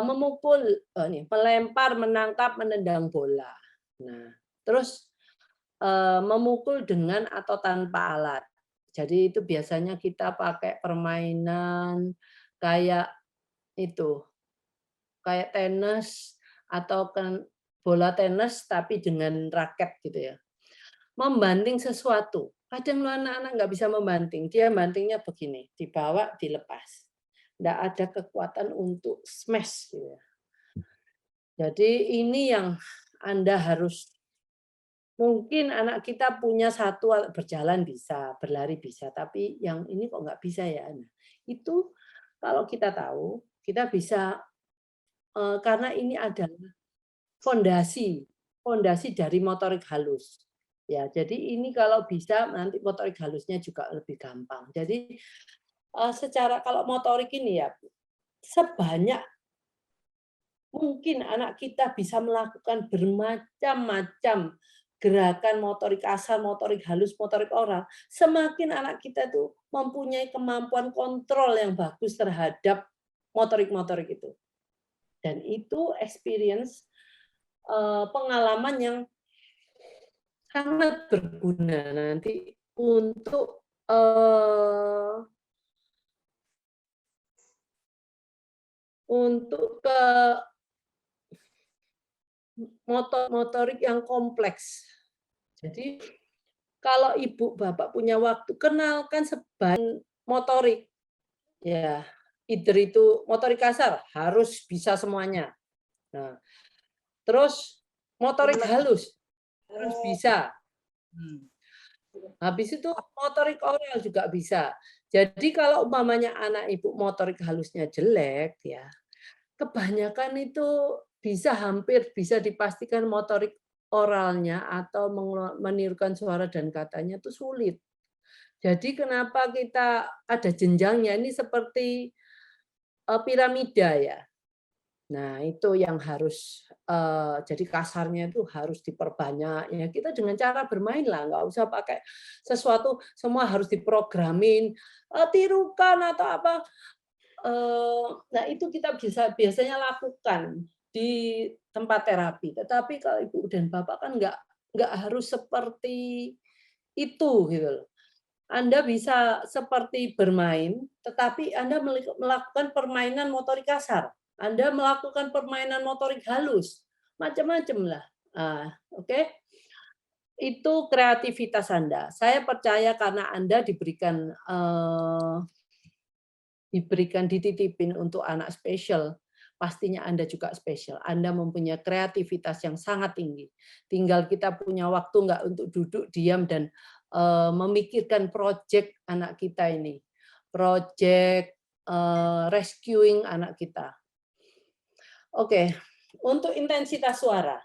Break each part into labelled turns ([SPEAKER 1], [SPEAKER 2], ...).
[SPEAKER 1] memukul, melempar, menangkap, menendang bola. Nah, terus, memukul dengan atau tanpa alat. Jadi itu biasanya kita pakai permainan kayak itu, kayak tenis atau kan bola tenis tapi dengan raket gitu ya. Membanting sesuatu, kadang anak-anak nggak bisa membanting, dia bantingnya begini, dibawa, dilepas. Nggak ada kekuatan untuk smash gitu ya. Jadi ini yang Anda harus mungkin anak kita punya satu berjalan bisa, berlari bisa, tapi yang ini kok nggak bisa ya. Nah, itu kalau kita tahu, kita bisa, karena ini adalah fondasi fondasi dari motorik halus. Ya, jadi ini kalau bisa nanti motorik halusnya juga lebih gampang. Jadi, secara kalau motorik ini ya, sebanyak mungkin anak kita bisa melakukan bermacam-macam gerakan motorik kasar, motorik halus, motorik oral, semakin anak kita itu mempunyai kemampuan kontrol yang bagus terhadap motorik-motorik itu. Dan itu experience, pengalaman yang sangat berguna nanti untuk ke motorik yang kompleks. Jadi kalau ibu bapak punya waktu, kenalkan motorik. Ya, either itu motorik kasar, harus bisa semuanya. Nah, terus motorik halus, harus bisa. Habis itu motorik oral juga bisa. Jadi kalau umpamanya anak ibu motorik halusnya jelek ya, kebanyakan itu hampir bisa dipastikan motorik oralnya atau menirukan suara dan katanya itu sulit. Jadi kenapa kita ada jenjangnya, ini seperti, piramida ya. Nah itu yang harus, jadi kasarnya itu harus diperbanyak, ya kita dengan cara bermain lah, nggak usah pakai sesuatu semua harus diprogramin, tirukan atau apa. Nah itu kita biasanya lakukan di tempat terapi, tetapi kalau ibu dan bapak kan nggak harus seperti itu gitu loh. Anda bisa seperti bermain, tetapi Anda melakukan permainan motorik kasar, Anda melakukan permainan motorik halus, macam-macam lah. Oke. Itu kreativitas Anda. Saya percaya karena Anda dititipin untuk anak spesial, pastinya Anda juga spesial. Anda mempunyai kreativitas yang sangat tinggi. Tinggal kita punya waktu nggak untuk duduk diam dan memikirkan proyek anak kita ini, proyek rescuing anak kita. Oke, untuk intensitas suara.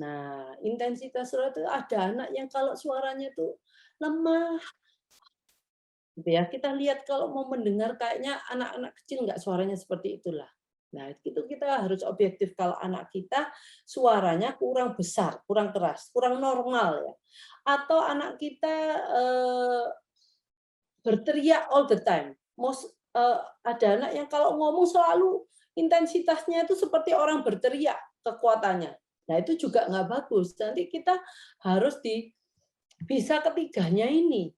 [SPEAKER 1] Nah, intensitas suara itu ada anak yang kalau suaranya itu lemah, gitu ya. Kita lihat kalau mau mendengar kayaknya anak-anak kecil nggak suaranya seperti itulah. Nah, itu kita harus objektif kalau anak kita suaranya kurang besar, kurang keras, kurang normal ya. Atau anak kita berteriak all the time. Ada anak yang kalau ngomong selalu intensitasnya itu seperti orang berteriak kekuatannya. Nah, itu juga nggak bagus. Nanti kita harus bisa ketiganya ini.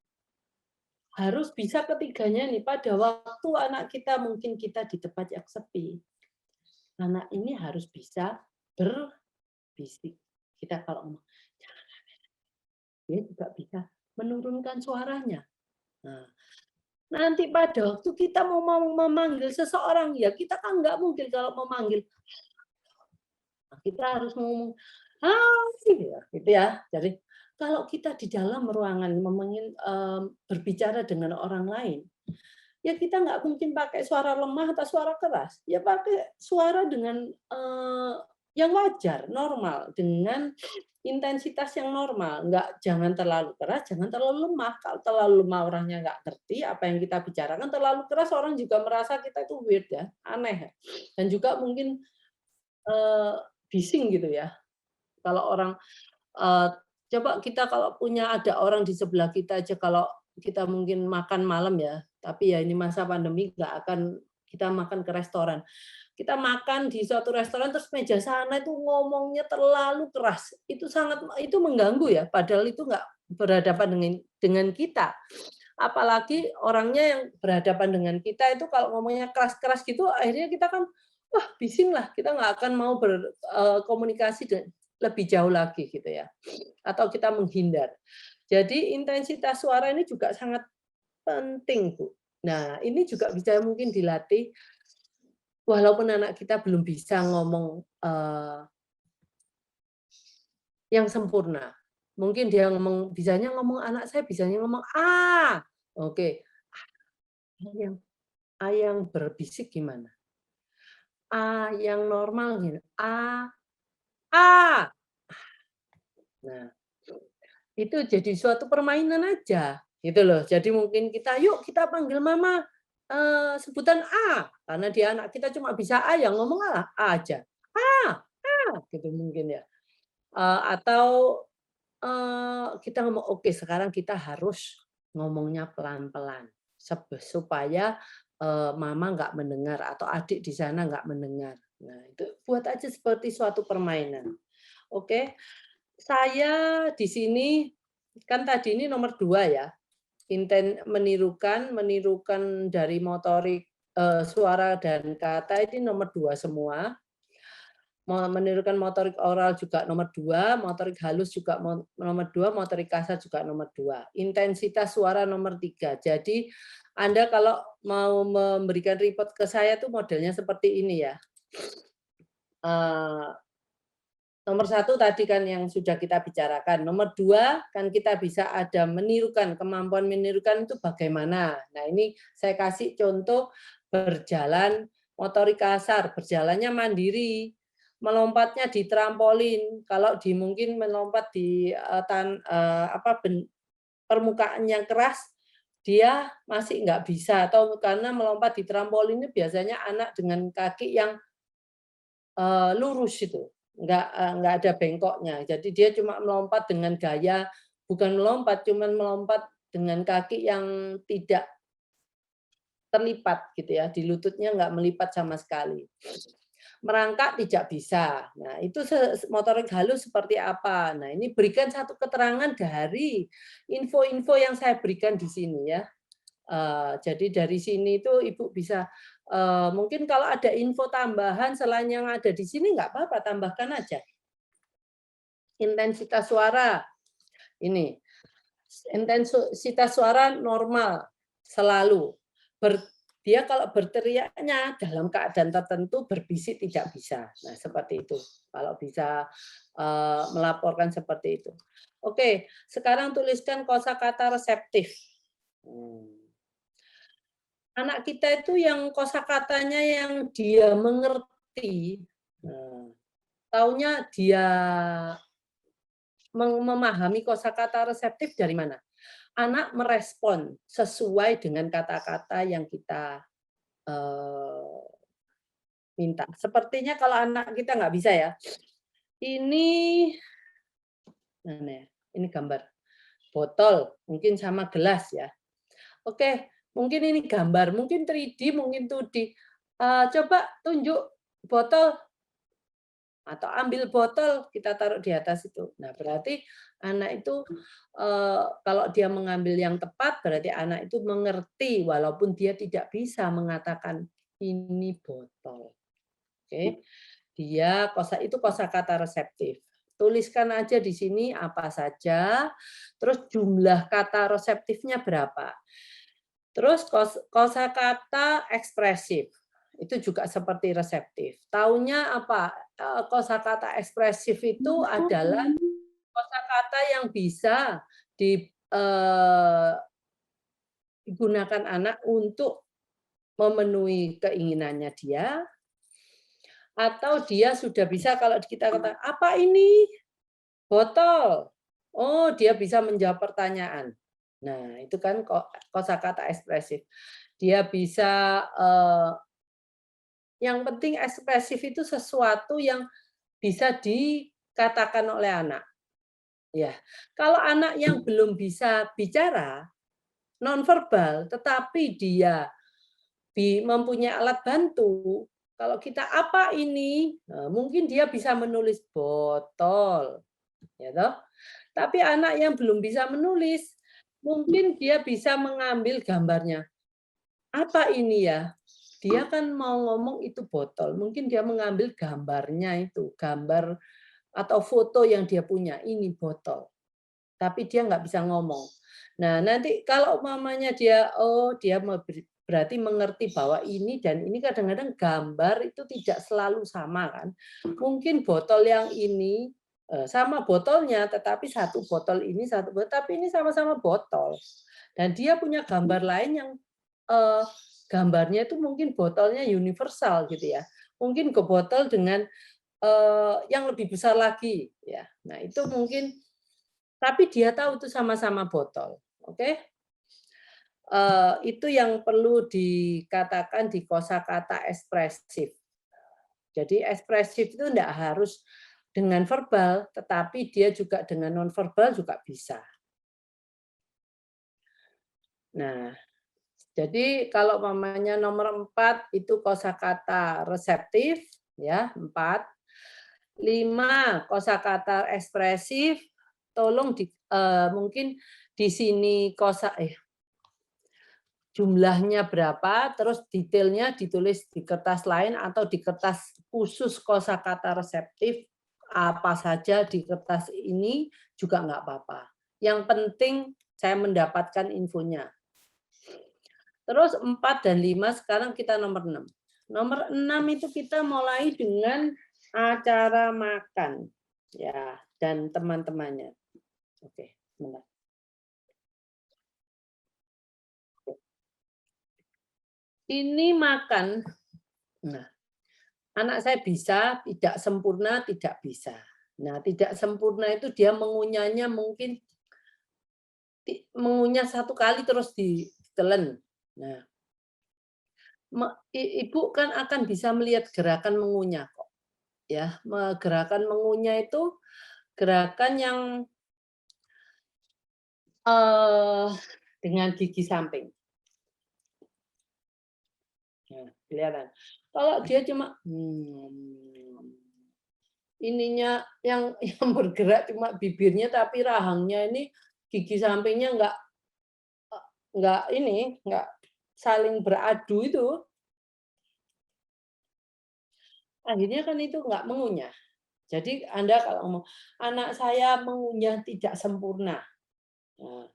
[SPEAKER 1] Harus bisa ketiganya nih, pada waktu anak kita mungkin kita di tempat yang sepi. Anak ini harus bisa berbisik. Kita kalau ngomong, dia juga bisa menurunkan suaranya. Nah, nanti pada waktu kita mau memanggil seseorang, ya kita kan nggak mungkin kalau memanggil, kita harus ngomong, hai, gitu ya. Jadi kalau kita di dalam ruangan berbicara dengan orang lain, ya kita nggak mungkin pakai suara lemah atau suara keras, ya pakai suara dengan yang wajar, normal, dengan intensitas yang normal, jangan terlalu keras, jangan terlalu lemah. Kalau terlalu lemah orangnya nggak ngerti apa yang kita bicarakan, terlalu keras orang juga merasa kita itu weird ya, aneh. Dan juga mungkin bising gitu ya. Kalau orang coba kita kalau ada orang di sebelah kita aja kalau kita mungkin makan malam ya, tapi ya ini masa pandemi nggak akan kita makan ke restoran. kita makan di suatu restoran terus meja sana itu ngomongnya terlalu keras, itu mengganggu ya, padahal itu nggak berhadapan dengan kita. Apalagi orangnya yang berhadapan dengan kita itu kalau ngomongnya keras-keras gitu, akhirnya kita kan, wah bising lah, kita nggak akan mau berkomunikasi lebih jauh lagi gitu ya, atau kita menghindar. Jadi intensitas suara ini juga sangat penting, Bu. Nah, ini juga bisa mungkin dilatih walaupun anak kita belum bisa ngomong yang sempurna. Mungkin dia bisanya ngomong, anak saya bisanya ngomong "ah", oke. Yang A yang berbisik gimana? A yang normal gini, "A, A". Nah, itu jadi suatu permainan aja, gitu loh. Jadi mungkin kita, "Yuk kita panggil mama, sebutan A", karena dia anak kita cuma bisa A, ya ngomong A aja. "A, A", gitu mungkin ya. Atau, kita ngomong, "Oke, sekarang kita harus ngomongnya pelan-pelan, supaya, mama nggak mendengar atau adik di sana nggak mendengar." Nah, itu buat aja seperti suatu permainan. Oke, saya di sini kan tadi ini nomor 2 ya, menirukan dari motorik, suara dan kata ini nomor 2 semua. Menirukan motorik oral juga nomor 2, motorik halus juga nomor 2, motorik kasar juga nomor 2. Intensitas suara nomor 3. Jadi Anda kalau mau memberikan report ke saya tuh modelnya seperti ini ya. Nomor 1 tadi kan yang sudah kita bicarakan. Nomor 2 kan kita bisa ada menirukan, kemampuan menirukan itu bagaimana. Nah ini saya kasih contoh berjalan motorik kasar, berjalannya mandiri, melompatnya di trampolin. Kalau mungkin melompat di permukaan yang keras, dia masih nggak bisa. Atau karena melompat di trampolin ini biasanya anak dengan kaki yang lurus itu, nggak ada bengkoknya. Jadi dia cuma melompat dengan gaya bukan melompat, cuman melompat dengan kaki yang tidak terlipat gitu ya, di lututnya nggak melipat sama sekali. Merangkak tidak bisa. Nah, itu motorik halus seperti apa? Nah, ini berikan satu keterangan dari info-info yang saya berikan di sini ya. Jadi dari sini itu Ibu bisa, mungkin kalau ada info tambahan selain yang ada di sini nggak apa-apa, tambahkan aja. Intensitas suara, ini, intensitas suara normal, selalu. Dia kalau berteriaknya dalam keadaan tertentu berbisik tidak bisa. Nah, seperti itu. Kalau bisa melaporkan seperti itu. Oke, sekarang tuliskan kosakata reseptif. Anak kita itu yang kosakatanya yang dia mengerti, taunya dia memahami kosakata reseptif dari mana? Anak merespon sesuai dengan kata-kata yang kita minta. Sepertinya kalau anak kita nggak bisa ya. Ini, mana ya? Ini gambar botol, mungkin sama gelas ya. Oke, mungkin ini gambar, mungkin 3D, mungkin 2D. Coba tunjuk botol atau ambil botol kita taruh di atas itu. Nah, berarti anak itu kalau dia mengambil yang tepat berarti anak itu mengerti walaupun dia tidak bisa mengatakan ini botol. Oke. Itu kosakata reseptif. Tuliskan aja di sini apa saja, terus jumlah kata reseptifnya berapa. Terus kosakata ekspresif. Itu juga seperti reseptif. Taunya apa? Kosakata ekspresif itu adalah kosakata yang bisa digunakan anak untuk memenuhi keinginannya dia, atau dia sudah bisa kalau kita kata, "Apa ini?" "Botol." Oh, dia bisa menjawab pertanyaan. Nah, itu kan kosakata ekspresif. Dia bisa yang penting ekspresif itu sesuatu yang bisa dikatakan oleh anak. Ya, kalau anak yang belum bisa bicara, nonverbal, tetapi dia mempunyai alat bantu, Kalau kita apa ini, mungkin dia bisa menulis botol, ya toh. Tapi anak yang belum bisa menulis, mungkin dia bisa mengambil gambarnya. Apa ini ya? Dia kan mau ngomong itu botol, mungkin dia mengambil gambarnya itu, gambar atau foto yang dia punya, ini botol. Tapi dia nggak bisa ngomong. Nah, nanti kalau mamanya dia, oh dia berarti mengerti bahwa ini dan ini kadang-kadang gambar itu tidak selalu sama kan. Mungkin botol yang ini sama botolnya, tetapi satu botol ini, satu botol, tapi ini sama-sama botol. Dan dia punya gambar lain yang gambarnya itu mungkin botolnya universal gitu ya. Mungkin ke botol dengan yang lebih besar lagi ya. Nah, itu mungkin tapi dia tahu itu sama-sama botol. Oke? Itu yang perlu dikatakan di kosakata ekspresif. Jadi ekspresif itu tidak harus dengan verbal, tetapi dia juga dengan nonverbal juga bisa. Nah, jadi kalau mamanya nomor 4 itu kosakata reseptif, ya 4. 5 kosakata ekspresif, tolong mungkin di sini jumlahnya berapa, terus detailnya ditulis di kertas lain atau di kertas khusus kosakata reseptif, apa saja di kertas ini juga nggak apa-apa. Yang penting saya mendapatkan infonya. Terus 4 dan 5, sekarang kita nomor 6. Nomor 6 itu kita mulai dengan acara makan ya dan teman-temannya. Oke, sebentar. Ini makan. Nah, anak saya bisa, tidak sempurna, tidak bisa. Nah, tidak sempurna itu dia mengunyahnya mungkin mengunyah 1 kali terus ditelan. Nah, Ibu kan akan bisa melihat gerakan mengunyah kok. Ya, gerakan mengunyah itu gerakan yang dengan gigi samping. Nah, kelihatan. Kalau dia cuma ininya yang bergerak cuma bibirnya tapi rahangnya ini gigi sampingnya nggak saling beradu itu, akhirnya kan itu nggak mengunyah. Jadi Anda kalau ngomong, anak saya mengunyah tidak sempurna. Nah,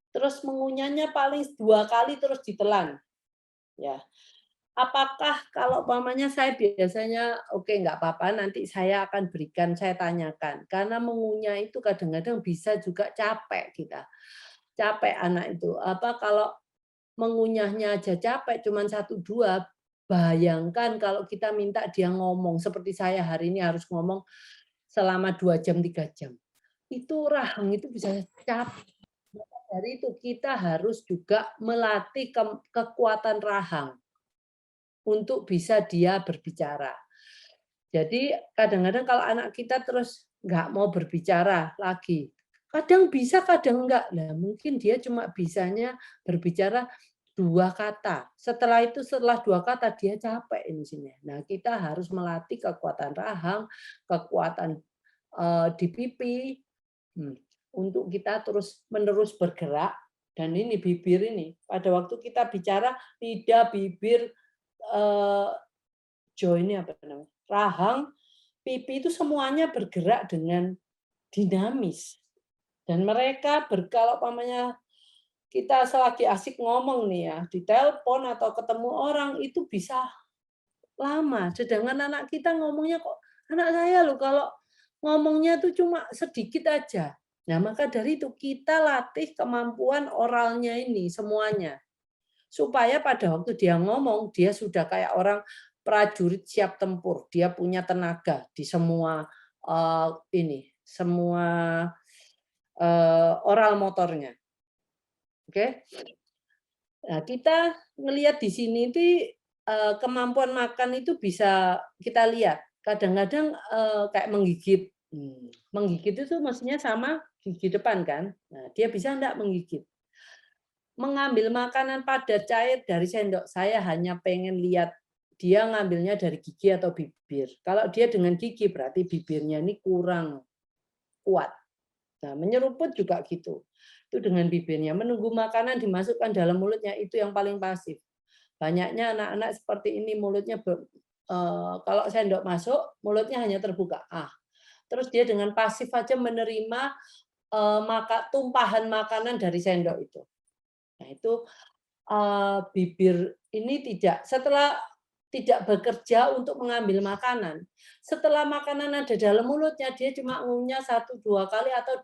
[SPEAKER 1] terus mengunyahnya paling 2 kali terus ditelan. Ya. Apakah kalau umpamanya saya biasanya oke nggak apa-apa nanti saya akan berikan, saya tanyakan. Karena mengunyah itu kadang-kadang bisa juga capek kita. Capek anak itu. Apa kalau mengunyahnya aja capek cuman 1 2, bayangkan kalau kita minta dia ngomong seperti saya hari ini harus ngomong selama 2 jam 3 jam. Itu rahang itu bisa capek. Dari itu kita harus juga melatih kekuatan rahang untuk bisa dia berbicara. Jadi kadang-kadang kalau anak kita terus nggak mau berbicara lagi, kadang bisa, kadang enggak. Nah, mungkin dia cuma bisanya berbicara 2 kata. Setelah 2 kata dia capek intinya. Nah, kita harus melatih kekuatan rahang, kekuatan di pipi, untuk kita terus-menerus bergerak. Dan ini bibir ini, pada waktu kita bicara, lidah, bibir, ini apa namanya, rahang, pipi itu semuanya bergerak dengan dinamis. Dan mereka kalau umpamanya kita selagi asik ngomong nih ya, di telepon atau ketemu orang itu bisa lama. Sedangkan anak kita ngomongnya kok, anak saya loh kalau ngomongnya tuh cuma sedikit aja. Nah, maka dari itu kita latih kemampuan oralnya ini semuanya. Supaya pada waktu dia ngomong, dia sudah kayak orang prajurit siap tempur. Dia punya tenaga di semua semua oral motornya. Oke. Nah, kita ngelihat di sini kemampuan makan itu bisa kita lihat. Kadang-kadang kayak menggigit. Menggigit itu maksudnya sama gigi depan kan. Nah, dia bisa enggak menggigit. Mengambil makanan padat cair dari sendok, saya hanya pengen lihat dia ngambilnya dari gigi atau bibir. Kalau dia dengan gigi berarti bibirnya ini kurang kuat. Nah, menyeruput juga gitu. Itu dengan bibirnya. Menunggu makanan dimasukkan dalam mulutnya, itu yang paling pasif. Banyaknya anak-anak seperti ini mulutnya kalau sendok masuk, mulutnya hanya terbuka. Terus dia dengan pasif aja menerima tumpahan makanan dari sendok itu. Nah, itu bibir ini setelah tidak bekerja untuk mengambil makanan. Setelah makanan ada dalam mulutnya, dia cuma ngunyah 1-2 kali atau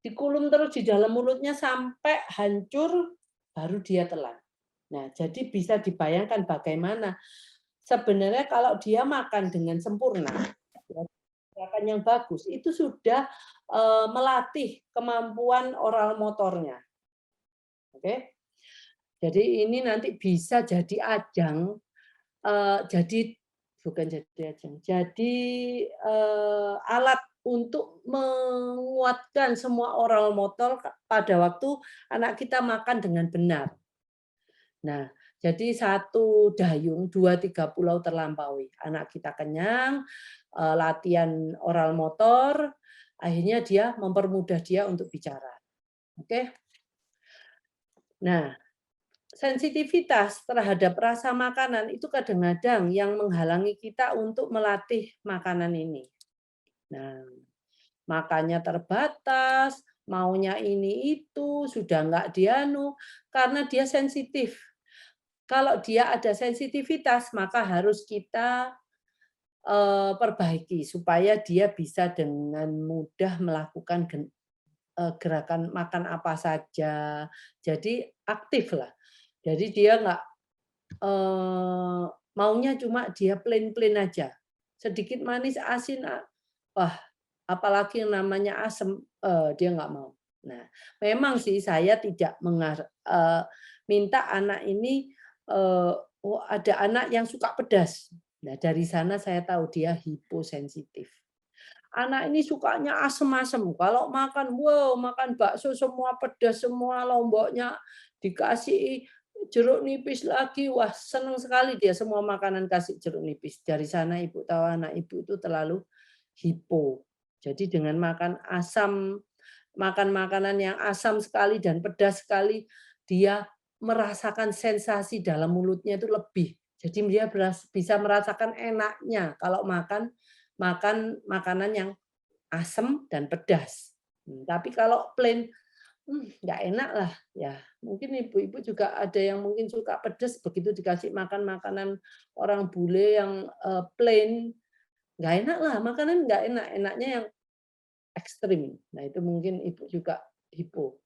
[SPEAKER 1] dikulum terus di dalam mulutnya sampai hancur, baru dia telan. Nah, jadi bisa dibayangkan bagaimana sebenarnya kalau dia makan dengan sempurna, gerakan yang bagus, itu sudah melatih kemampuan oral motornya. Oke? Jadi ini nanti bisa jadi ajang, bukan jadi ajang, jadi alat untuk menguatkan semua oral motor pada waktu anak kita makan dengan benar. Nah, jadi 1 dayung, 2-3 pulau terlampaui. Anak kita kenyang, latihan oral motor, akhirnya dia mempermudah dia untuk bicara. Oke? Nah, sensitivitas terhadap rasa makanan itu kadang-kadang yang menghalangi kita untuk melatih makanan ini. Nah, makannya terbatas, maunya ini itu, sudah nggak karena dia sensitif. Kalau dia ada sensitivitas, maka harus kita perbaiki supaya dia bisa dengan mudah melakukan gerakan makan apa saja. Jadi aktif lah. Jadi dia nggak maunya cuma dia plain-plain aja. Sedikit manis, asin, wah apalagi yang namanya asem, dia nggak mau. Nah, memang sih saya tidak minta anak ini, oh ada anak yang suka pedas. Nah, dari sana saya tahu dia hiposensitif. Anak ini sukanya asem-asem, kalau makan, wow makan bakso semua pedas semua, lomboknya dikasih jeruk nipis lagi, wah senang sekali dia semua makanan kasih jeruk nipis. Dari sana ibu tahu anak ibu itu terlalu hipo. Jadi dengan makan makanan yang asam sekali dan pedas sekali, dia merasakan sensasi dalam mulutnya itu lebih. Jadi dia bisa merasakan enaknya kalau makan makanan yang asam dan pedas. Tapi kalau plain, nggak enak lah. Ya, mungkin ibu-ibu juga ada yang mungkin suka pedas, begitu dikasih makan makanan orang bule yang plain, nggak enak lah, makanan nggak enak, enaknya yang ekstrim. Nah, itu mungkin ibu juga hipo.